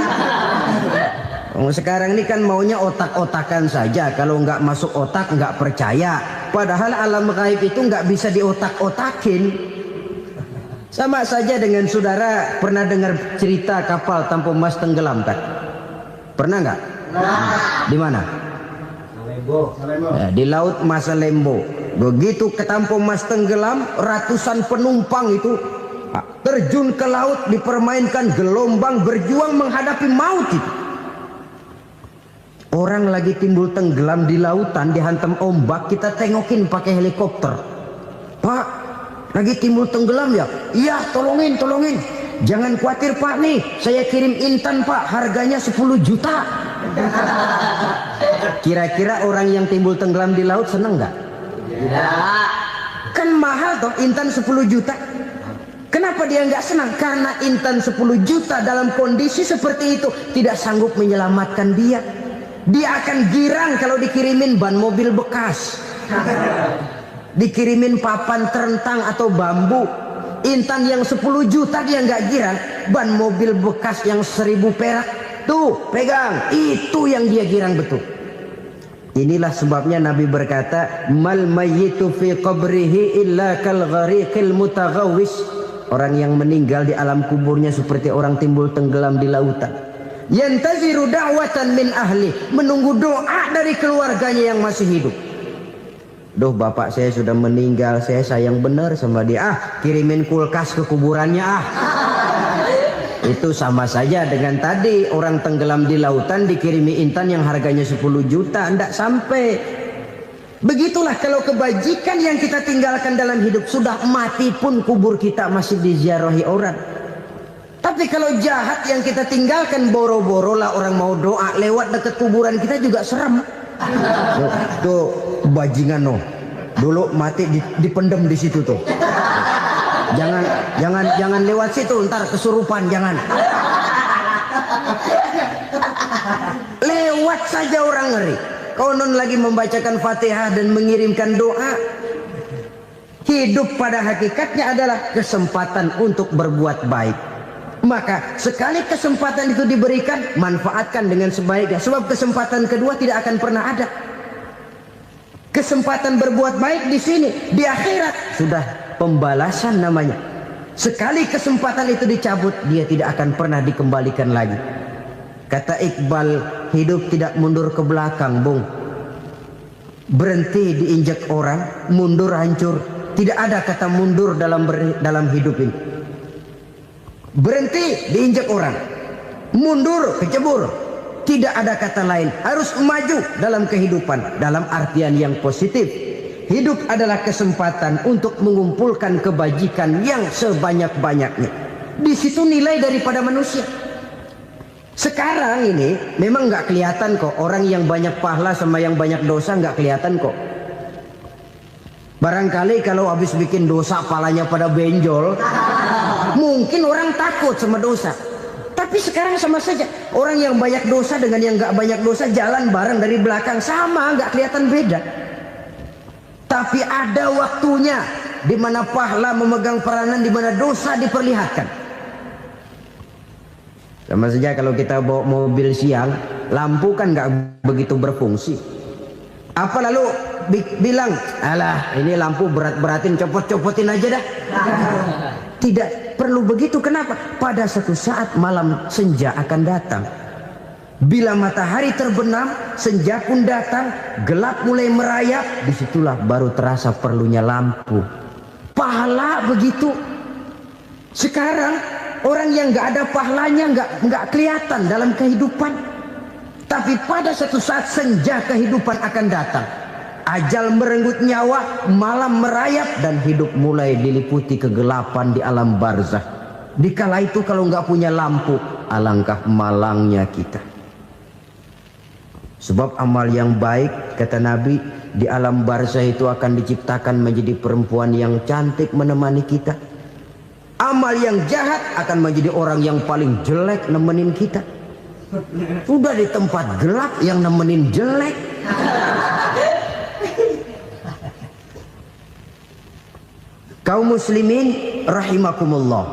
Speaker 3: Sekarang ini kan maunya otak-otakan saja. Kalau nggak masuk otak, nggak percaya. Padahal alam gaib itu nggak bisa diotak-otakin. Sama saja dengan saudara pernah dengar cerita kapal Tampo Mas tenggelam kan? Pernah nggak? Di mana? Ya, di laut Masalembo. Begitu ke Tampo Mas tenggelam, ratusan penumpang itu terjun ke laut, dipermainkan gelombang, berjuang menghadapi maut itu. Orang lagi timbul tenggelam di lautan, dihantam ombak, kita tengokin pakai helikopter. Pak, lagi timbul tenggelam ya? Iya, tolongin. Jangan khawatir Pak nih, saya kirim intan Pak, harganya 10 juta. Kira-kira orang yang timbul tenggelam di laut seneng nggak?
Speaker 2: Tidak.
Speaker 3: Kan mahal toh intan 10 juta. Kenapa dia nggak senang? Karena intan 10 juta dalam kondisi seperti itu tidak sanggup menyelamatkan dia. Dia akan girang kalau dikirimin ban mobil bekas, dikirimin papan terentang atau bambu. Intan yang 10 juta dia nggak girang. Ban mobil bekas yang 1000 perak, tuh pegang, itu yang dia girang betul. Inilah sebabnya Nabi berkata, mal mayyitu fi qabrihi illa kal ghariqil mutaghawwis. Orang yang meninggal di alam kuburnya seperti orang timbul tenggelam di lautan. Yantaziru da'watan min ahli, menunggu doa dari keluarganya yang masih hidup. Duh, bapak saya sudah meninggal, saya sayang benar sama dia. Kirimin kulkas ke kuburannya Itu sama saja dengan tadi orang tenggelam di lautan dikirimi intan yang harganya 10 juta, ndak sampai. Begitulah kalau kebajikan yang kita tinggalkan dalam hidup, sudah mati pun kubur kita masih diziarahi orang. Tapi kalau jahat yang kita tinggalkan, boro-boro lah orang mau doa lewat dekat kuburan kita juga serem. Tuh bajingan no, dulu mati dipendem di situ tuh. Jangan lewat situ, ntar kesurupan, jangan. Lewat saja orang ngeri. Konon lagi membacakan Fatihah dan mengirimkan doa. Hidup pada hakikatnya adalah kesempatan untuk berbuat baik. Maka sekali kesempatan itu diberikan, manfaatkan dengan sebaiknya. Sebab kesempatan kedua tidak akan pernah ada. Kesempatan berbuat baik di sini, di akhirat sudah pembalasan namanya. Sekali kesempatan itu dicabut, dia tidak akan pernah dikembalikan lagi. Kata Iqbal, hidup tidak mundur ke belakang, Bung. Berhenti diinjak orang, mundur hancur. Tidak ada kata mundur dalam hidup ini. Berhenti diinjak orang, mundur kecebur. Tidak ada kata lain. Harus maju dalam kehidupan, dalam artian yang positif. Hidup adalah kesempatan untuk mengumpulkan kebajikan yang sebanyak-banyaknya. Di situ nilai daripada manusia. Sekarang ini memang nggak kelihatan kok, orang yang banyak pahala sama yang banyak dosa nggak kelihatan kok. Barangkali kalau habis bikin dosa palanya pada benjol, mungkin orang takut sama dosa. Tapi sekarang sama saja, orang yang banyak dosa dengan yang nggak banyak dosa jalan bareng dari belakang, sama, nggak kelihatan beda. Tapi ada waktunya di mana pahala memegang peranan, di mana dosa diperlihatkan. Sama saja kalau kita bawa mobil siang, lampu kan nggak begitu berfungsi. Apa lalu bilang, alah ini lampu berat-beratin, copot-copotin aja dah. Tidak perlu begitu. Kenapa? Pada satu saat malam senja akan datang. Bila matahari terbenam, senja pun datang, gelap mulai merayap, disitulah baru terasa perlunya lampu. Pahala begitu. Sekarang orang yang nggak ada pahalanya nggak kelihatan dalam kehidupan. Tapi pada satu saat senja kehidupan akan datang. Ajal merenggut nyawa, malam merayap, dan hidup mulai diliputi kegelapan di alam barzah. Dikala itu kalau nggak punya lampu, alangkah malangnya kita. Sebab amal yang baik, kata Nabi, di alam barzah itu akan diciptakan menjadi perempuan yang cantik menemani kita. Amal yang jahat akan menjadi orang yang paling jelek nemenin kita. Udah di tempat gelap yang nemenin jelek. Kaum muslimin rahimakumullah.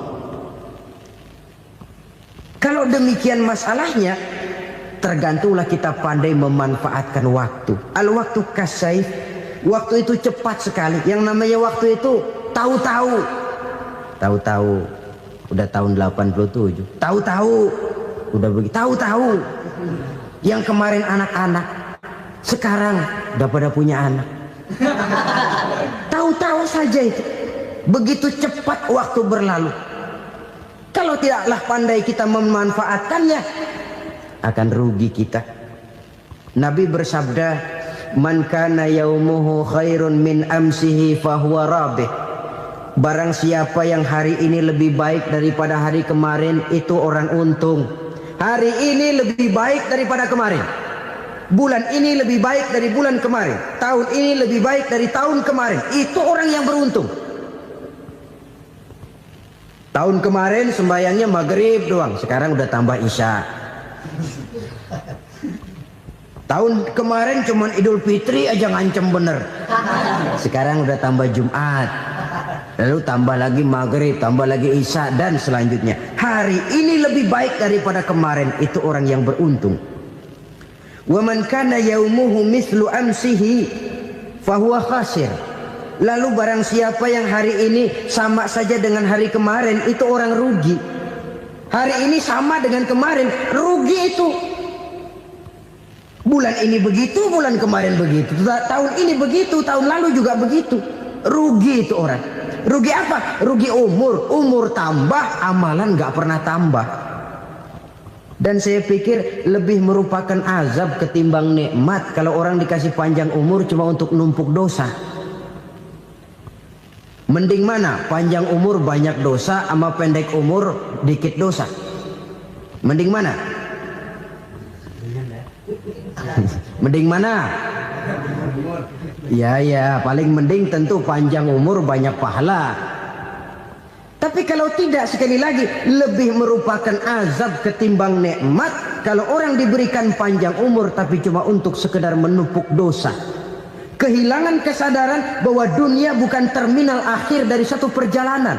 Speaker 3: Kalau demikian masalahnya, tergantunglah kita pandai memanfaatkan waktu. Al-waktu kasayf, waktu itu cepat sekali. Yang namanya waktu itu tahu-tahu. Tahu-tahu udah tahun 87. Tahu-tahu udah begitu. Tahu-tahu yang kemarin anak-anak, sekarang udah pada punya anak. Tahu-tahu saja itu. Begitu cepat waktu berlalu. Kalau tidaklah pandai kita memanfaatkannya, akan rugi kita. Nabi bersabda, "Man kana yaumuhu khairun min amsihi fahuwa rabih." Barang siapa yang hari ini lebih baik daripada hari kemarin, itu orang untung. Hari ini lebih baik daripada kemarin. Bulan ini lebih baik dari bulan kemarin. Tahun ini lebih baik dari tahun kemarin. Itu orang yang beruntung. Tahun kemarin sembayangnya maghrib doang, sekarang udah tambah isya. Tahun kemarin cuman Idul Fitri aja ngancem bener, sekarang udah tambah Jumat, lalu tambah lagi maghrib, tambah lagi isya, dan selanjutnya. Hari ini lebih baik daripada kemarin, itu orang yang beruntung. Wa man kana yaumuhu mislu amsihi fahuwa khasir. Lalu barang siapa yang hari ini sama saja dengan hari kemarin, itu orang rugi. Hari ini sama dengan kemarin, rugi itu. Bulan ini begitu, bulan kemarin begitu, tahun ini begitu, tahun lalu juga begitu. Rugi itu orang. Rugi apa? Rugi umur. Umur tambah, amalan gak pernah tambah. Dan saya pikir lebih merupakan azab ketimbang nikmat kalau orang dikasih panjang umur cuma untuk numpuk dosa. Mending mana? Panjang umur banyak dosa sama pendek umur dikit dosa? Mending mana? Mending mana? Ya, paling mending tentu panjang umur banyak pahala. Tapi kalau tidak, sekali lagi, lebih merupakan azab ketimbang nikmat kalau orang diberikan panjang umur tapi cuma untuk sekedar menumpuk dosa. Kehilangan kesadaran bahwa dunia bukan terminal akhir dari satu perjalanan.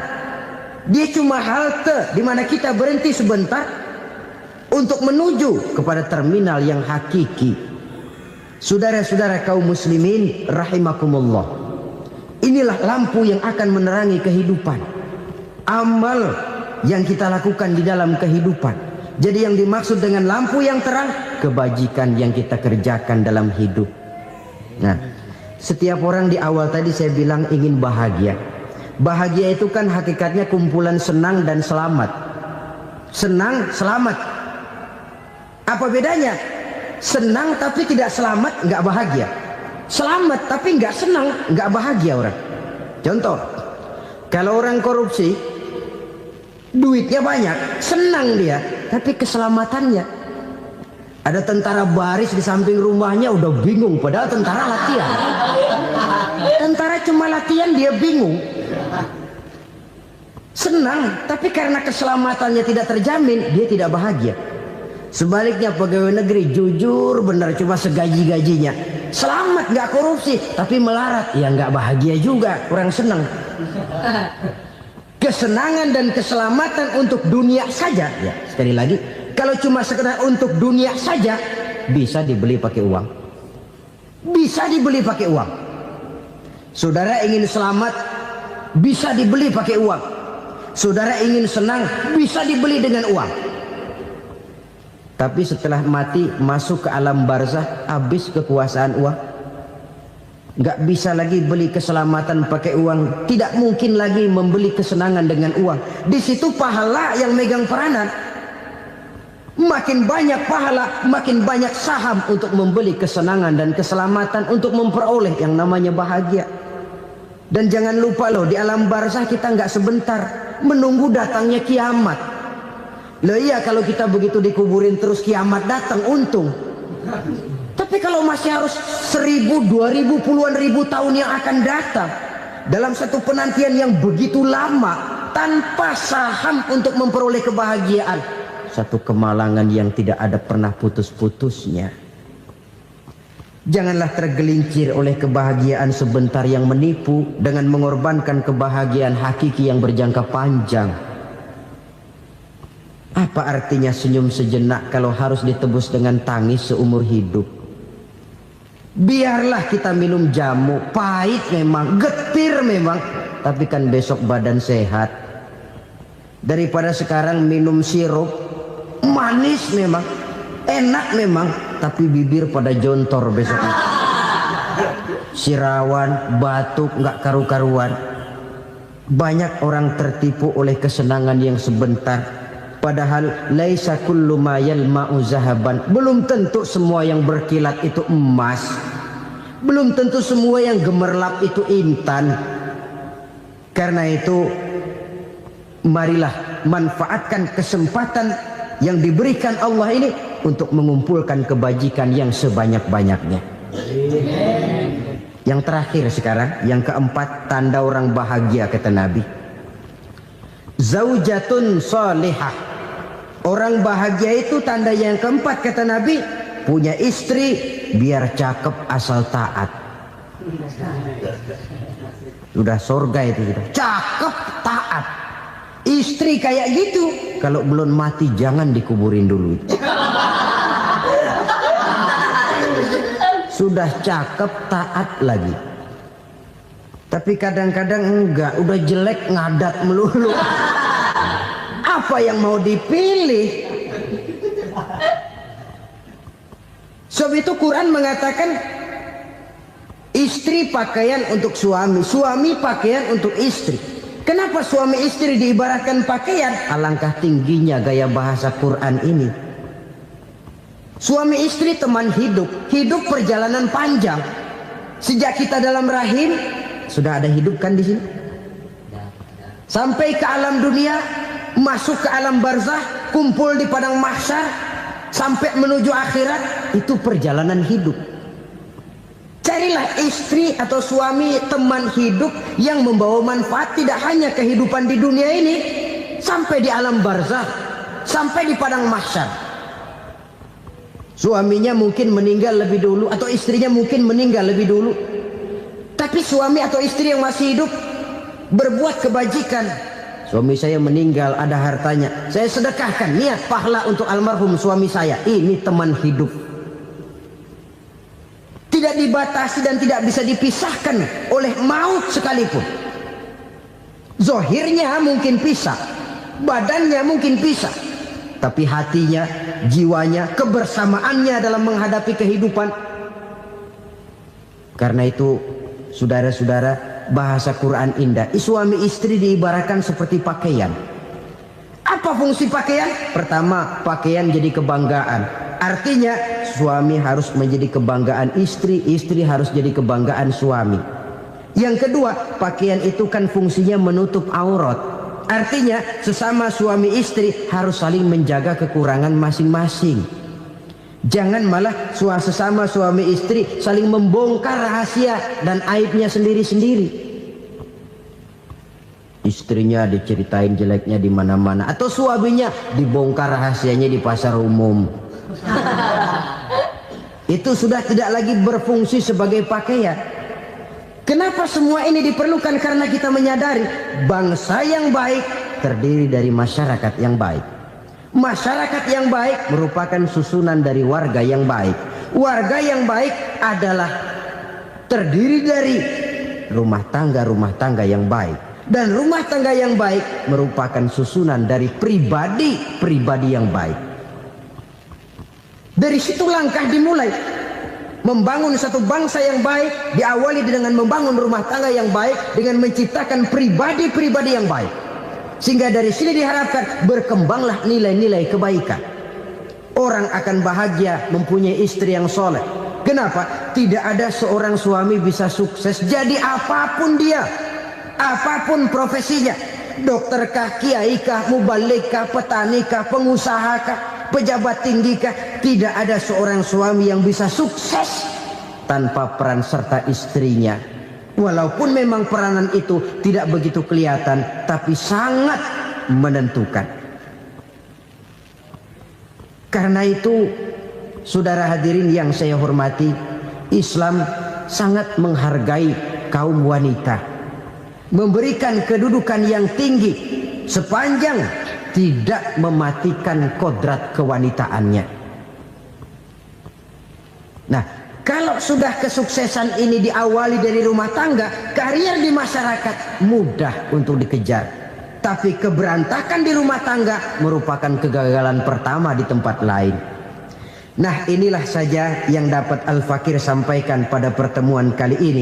Speaker 3: Dia cuma halte di mana kita berhenti sebentar untuk menuju kepada terminal yang hakiki. Saudara-saudara kaum muslimin rahimakumullah, inilah lampu yang akan menerangi kehidupan. Amal yang kita lakukan di dalam kehidupan. Jadi yang dimaksud dengan lampu yang terang, kebajikan yang kita kerjakan dalam hidup. Nah, setiap orang di awal tadi saya bilang ingin bahagia. Bahagia itu kan hakikatnya kumpulan senang dan selamat. Senang, selamat. Apa bedanya? Senang tapi tidak selamat, nggak bahagia. Selamat tapi nggak senang, nggak bahagia orang. Contoh, kalau orang korupsi, duitnya banyak, senang dia, tapi keselamatannya. Ada tentara baris di samping rumahnya udah bingung, padahal tentara latihan. Tentara cuma latihan, dia bingung. Senang, tapi karena keselamatannya tidak terjamin, dia tidak bahagia. Sebaliknya pegawai negeri jujur benar, cuma segaji-gajinya, selamat nggak korupsi tapi melarat, ya nggak bahagia juga, kurang senang. Kesenangan dan keselamatan untuk dunia saja, ya sekali lagi, kalau cuma sekedar untuk dunia saja, bisa dibeli pakai uang, bisa dibeli pakai uang. Saudara ingin selamat, bisa dibeli pakai uang. Saudara ingin senang, bisa dibeli dengan uang. Tapi setelah mati masuk ke alam barzah, habis kekuasaan uang. Nggak bisa lagi beli keselamatan pakai uang. Tidak mungkin lagi membeli kesenangan dengan uang. Di situ pahala yang megang peranan. Makin banyak pahala, makin banyak saham untuk membeli kesenangan dan keselamatan, untuk memperoleh yang namanya bahagia. Dan jangan lupa loh, di alam barzah kita nggak sebentar, menunggu datangnya kiamat. Loh iya, kalau kita begitu dikuburin terus kiamat datang, untung. Tapi kalau masih harus 1000, 2000, puluhan ribu tahun yang akan datang, dalam satu penantian yang begitu lama, tanpa saham untuk memperoleh kebahagiaan, satu kemalangan yang tidak ada pernah putus-putusnya. Janganlah tergelincir oleh kebahagiaan sebentar yang menipu dengan mengorbankan kebahagiaan hakiki yang berjangka panjang. Apa artinya senyum sejenak kalau harus ditebus dengan tangis seumur hidup? Biarlah kita minum jamu, pahit memang, getir memang, tapi kan besok badan sehat. Daripada sekarang minum sirup, manis memang, enak memang, tapi bibir pada jontor besoknya. Sirawan, batuk, nggak karu-karuan. Banyak orang tertipu oleh kesenangan yang sebentar, Padahal laisa kullu ma yalma'u zahaban. Belum tentu semua yang berkilat itu emas. Belum tentu semua yang gemerlap itu intan. Karena itu marilah manfaatkan kesempatan yang diberikan Allah ini untuk mengumpulkan kebajikan yang sebanyak-banyaknya. Yang terakhir sekarang, yang keempat, tanda orang bahagia kata Nabi. Zaujatun salihah. Orang bahagia itu tanda yang keempat kata Nabi, punya istri biar cakep asal taat. Sudah surga itu sudah. Cakep taat. Istri kayak gitu, kalau belum mati jangan dikuburin dulu. Sudah cakep taat lagi. Tapi kadang-kadang enggak, udah jelek ngadat melulu. Apa yang mau dipilih? Sebab itu Quran mengatakan istri pakaian untuk suami, suami pakaian untuk istri. Kenapa suami istri diibaratkan pakaian? Alangkah tingginya gaya bahasa Quran ini. Suami istri teman hidup, hidup perjalanan panjang. Sejak kita dalam rahim sudah ada hidup kan di sini. Sampai ke alam dunia, masuk ke alam barzah, kumpul di padang mahsyar, sampai menuju akhirat, itu perjalanan hidup. Carilah istri atau suami teman hidup yang membawa manfaat tidak hanya kehidupan di dunia ini, sampai di alam barzah, sampai di padang mahsyar. Suaminya mungkin meninggal lebih dulu atau istrinya mungkin meninggal lebih dulu. Tapi suami atau istri yang masih hidup berbuat kebajikan. Suami saya meninggal, ada hartanya, saya sedekahkan, niat pahala untuk almarhum suami saya. Ini teman hidup. Tidak dibatasi dan tidak bisa dipisahkan oleh maut sekalipun. Zohirnya mungkin pisah, badannya mungkin pisah, tapi hatinya, jiwanya, kebersamaannya dalam menghadapi kehidupan. Karena itu, saudara-saudara, bahasa Quran indah. Suami istri diibaratkan seperti pakaian. Apa fungsi pakaian? Pertama, pakaian jadi kebanggaan. Artinya suami harus menjadi kebanggaan istri, istri harus jadi kebanggaan suami. Yang kedua, pakaian itu kan fungsinya menutup aurat. Artinya sesama suami istri harus saling menjaga kekurangan masing-masing. Jangan malah sesama suami istri saling membongkar rahasia dan aibnya sendiri-sendiri. Istrinya diceritain jeleknya di mana-mana, atau suaminya dibongkar rahasianya di pasar umum. Itu sudah tidak lagi berfungsi sebagai pakaian. Kenapa semua ini diperlukan? Karena kita menyadari bangsa yang baik terdiri dari masyarakat yang baik. Masyarakat yang baik merupakan susunan dari warga yang baik. Warga yang baik adalah terdiri dari rumah tangga yang baik. Dan rumah tangga yang baik merupakan susunan dari pribadi yang baik. Dari situ langkah dimulai. Membangun satu bangsa yang baik diawali dengan membangun rumah tangga yang baik, dengan menciptakan pribadi-pribadi yang baik. Sehingga dari sini diharapkan berkembanglah nilai-nilai kebaikan. Orang akan bahagia mempunyai istri yang soleh. Kenapa? Tidak ada seorang suami bisa sukses jadi apapun dia, apapun profesinya. Dokterkah, kiaikah, mubalikah, petanikah, pengusahakah, pejabat tinggikah, tidak ada seorang suami yang bisa sukses tanpa peran serta istrinya. Walaupun memang peranan itu tidak begitu kelihatan, tapi sangat menentukan. Karena itu, saudara hadirin yang saya hormati, Islam sangat menghargai kaum wanita, memberikan kedudukan yang tinggi sepanjang tidak mematikan kodrat kewanitaannya. Nah, kalau sudah kesuksesan ini diawali dari rumah tangga, karier di masyarakat mudah untuk dikejar. Tapi keberantakan di rumah tangga merupakan kegagalan pertama di tempat lain. Nah, inilah saja yang dapat Al-Fakir sampaikan pada pertemuan kali ini.